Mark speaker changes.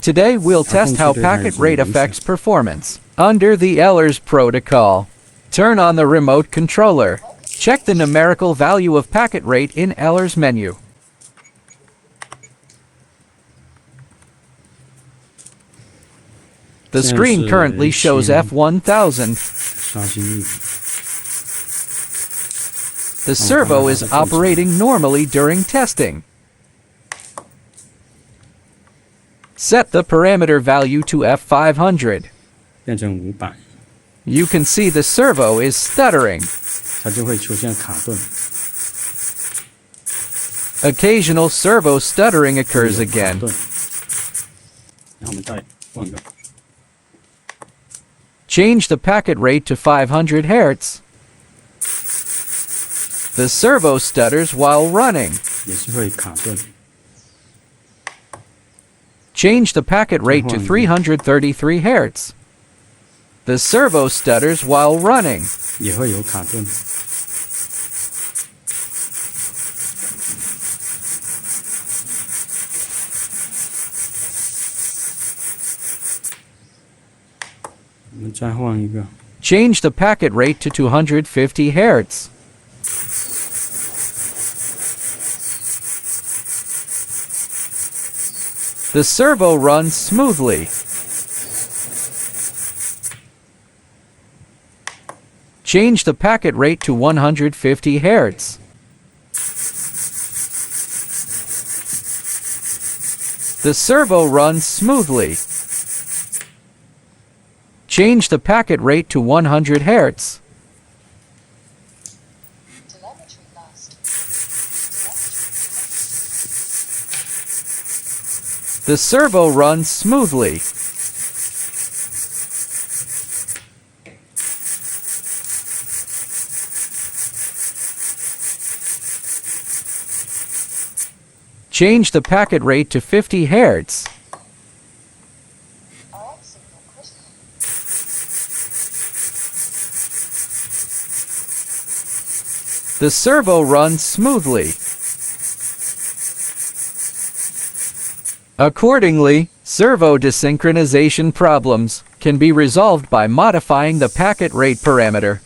Speaker 1: Today we'll test how packet rate affects performance under the Ehlers protocol. Turn on the remote controller. Check the numerical value of packet rate in Ehlers menu. The screen currently shows F1000. The servo is operating normally during testing. Set the parameter value to F500.
Speaker 2: 变成500，
Speaker 1: You can see the servo is stuttering.
Speaker 2: 它就会出现卡顿。
Speaker 1: Occasional servo stuttering occurs again.
Speaker 2: 然后我们再换个。
Speaker 1: Change the packet rate to 500 Hz. The servo stutters while running.
Speaker 2: 也是会卡顿。
Speaker 1: Change the packet rate to 333 Hz. The servo stutters while running.
Speaker 2: 也会有卡顿。 我们再换一个。
Speaker 1: Change the packet rate to 250 Hz. The servo runs smoothly. Change the packet rate to 150 Hz. The servo runs smoothly. Change the packet rate to 100 Hz. The servo runs smoothly. Change the packet rate to 50 Hz. The servo runs smoothly. Accordingly, servo desynchronization problems can be resolved by modifying the packet rate parameter.